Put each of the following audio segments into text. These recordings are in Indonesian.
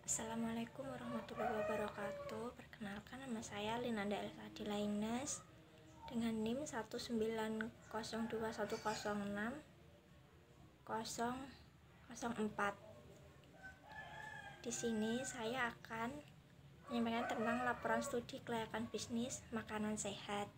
Assalamualaikum warahmatullahi wabarakatuh. Perkenalkan, nama saya Linanda Elsa Dilaines dengan NIM 19021060004. Di sini saya akan menyampaikan tentang laporan studi kelayakan bisnis makanan sehat.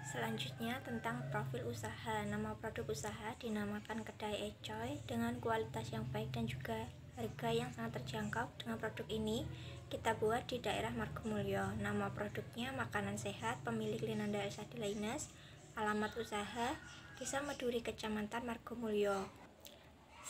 Selanjutnya tentang profil usaha. Nama produk usaha dinamakan Kedai Ecoy dengan kualitas yang baik dan juga harga yang sangat terjangkau. Dengan produk ini kita buat di daerah Margomulyo. Nama produknya makanan sehat, pemilik Linanda Elsa Dilaines. Alamat usaha Desa Meduri, Kecamatan Margomulyo.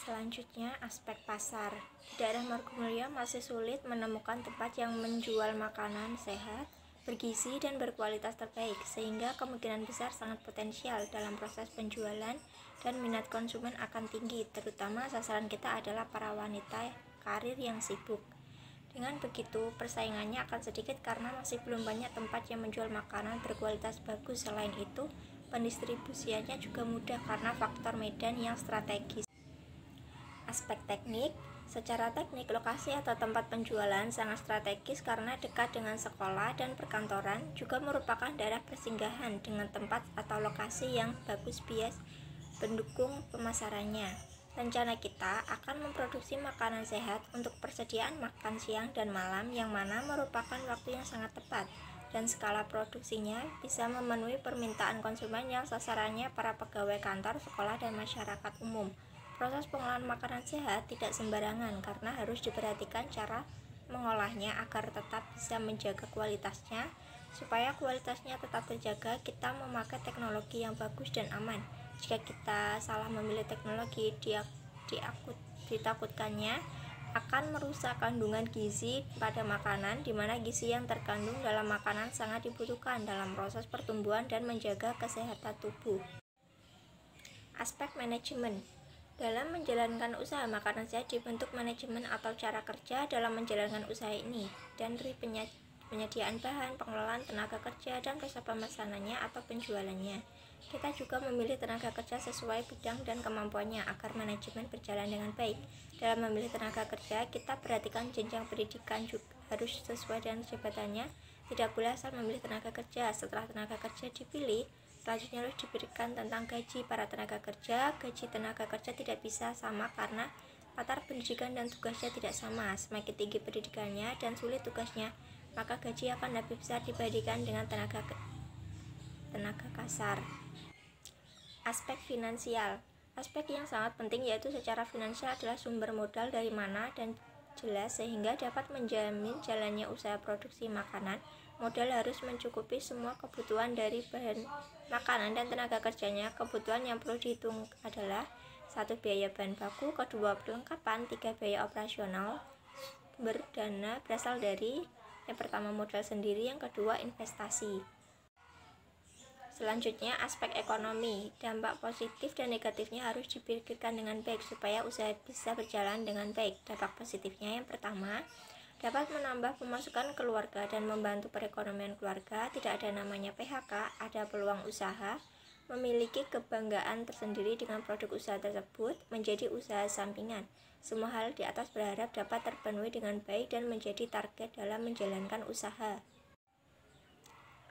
Selanjutnya aspek pasar. Di daerah Margomulyo masih sulit menemukan tempat yang menjual makanan sehat, bergizi dan berkualitas terbaik, sehingga kemungkinan besar sangat potensial dalam proses penjualan dan minat konsumen akan tinggi, terutama sasaran kita adalah para wanita karir yang sibuk. Dengan begitu, persaingannya akan sedikit karena masih belum banyak tempat yang menjual makanan berkualitas bagus. Selain itu, pendistribusiannya juga mudah karena faktor medan yang strategis. Aspek teknik. Secara teknik, lokasi atau tempat penjualan sangat strategis karena dekat dengan sekolah dan perkantoran, juga merupakan daerah persinggahan dengan tempat atau lokasi yang bagus bias pendukung pemasarannya. Rencana kita akan memproduksi makanan sehat untuk persediaan makan siang dan malam, yang mana merupakan waktu yang sangat tepat, dan skala produksinya bisa memenuhi permintaan konsumen yang sasarannya para pegawai kantor, sekolah, dan masyarakat umum. Proses pengolahan makanan sehat tidak sembarangan karena harus diperhatikan cara mengolahnya agar tetap bisa menjaga kualitasnya. Supaya kualitasnya tetap terjaga, kita memakai teknologi yang bagus dan aman. Jika kita salah memilih teknologi, ditakutkannya akan merusak kandungan gizi pada makanan, di mana gizi yang terkandung dalam makanan sangat dibutuhkan dalam proses pertumbuhan dan menjaga kesehatan tubuh. Aspek manajemen. Dalam menjalankan usaha makanan sehat dibentuk manajemen atau cara kerja dalam menjalankan usaha ini, dan dari penyediaan bahan, pengelolaan tenaga kerja, dan proses pemesanannya atau penjualannya. Kita juga memilih tenaga kerja sesuai bidang dan kemampuannya agar manajemen berjalan dengan baik. Dalam memilih tenaga kerja, kita perhatikan jenjang pendidikan juga harus sesuai dengan jabatannya. Tidak boleh asal memilih tenaga kerja. Setelah tenaga kerja dipilih, selanjutnya harus diberikan tentang gaji para tenaga kerja. Gaji tenaga kerja tidak bisa sama karena latar pendidikan dan tugasnya tidak sama. Semakin tinggi pendidikannya dan sulit tugasnya, maka gaji akan lebih besar dibandingkan dengan tenaga kasar. Aspek finansial. Aspek yang sangat penting yaitu secara finansial adalah sumber modal dari mana dan jelas sehingga dapat menjamin jalannya usaha produksi makanan. Modal harus mencukupi semua kebutuhan dari bahan makanan dan tenaga kerjanya. Kebutuhan yang perlu dihitung adalah 1. Biaya bahan baku, 2. Perlengkapan, 3. Biaya operasional. Berdana berasal dari yang pertama modal sendiri, yang kedua investasi. Selanjutnya aspek ekonomi. Dampak positif dan negatifnya harus dipikirkan dengan baik supaya usaha bisa berjalan dengan baik. Dampak positifnya yang pertama, dapat menambah pemasukan keluarga dan membantu perekonomian keluarga. Tidak ada namanya PHK, ada peluang usaha, memiliki kebanggaan tersendiri dengan produk usaha tersebut, menjadi usaha sampingan. Semua hal di atas berharap dapat terpenuhi dengan baik dan menjadi target dalam menjalankan usaha.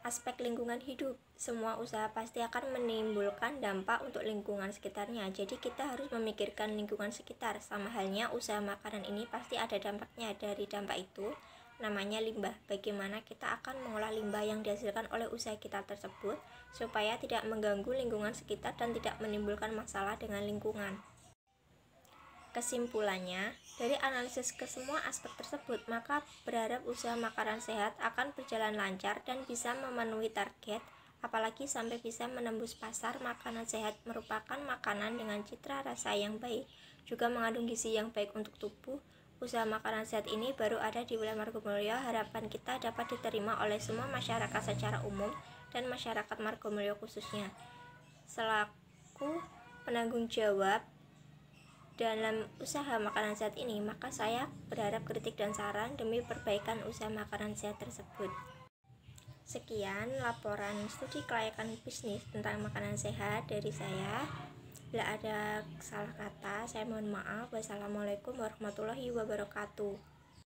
Aspek lingkungan hidup. Semua usaha pasti akan menimbulkan dampak untuk lingkungan sekitarnya, jadi kita harus memikirkan lingkungan sekitar. Sama halnya usaha makanan ini pasti ada dampaknya. Dari dampak itu namanya limbah. Bagaimana kita akan mengolah limbah yang dihasilkan oleh usaha kita tersebut supaya tidak mengganggu lingkungan sekitar dan tidak menimbulkan masalah dengan lingkungan. Kesimpulannya, dari analisis ke semua aspek tersebut, maka berharap usaha makanan sehat akan berjalan lancar dan bisa memenuhi target, apalagi sampai bisa menembus pasar. Makanan sehat merupakan makanan dengan citra rasa yang baik, juga mengandung gizi yang baik untuk tubuh. Usaha makanan sehat ini baru ada di wilayah Margomulyo. Harapan kita dapat diterima oleh semua masyarakat secara umum dan masyarakat Margomulyo khususnya. Selaku penanggung jawab dalam usaha makanan sehat ini, maka saya berharap kritik dan saran demi perbaikan usaha makanan sehat tersebut. Sekian laporan studi kelayakan bisnis tentang makanan sehat dari saya. Bila ada salah kata, saya mohon maaf. Wassalamualaikum warahmatullahi wabarakatuh.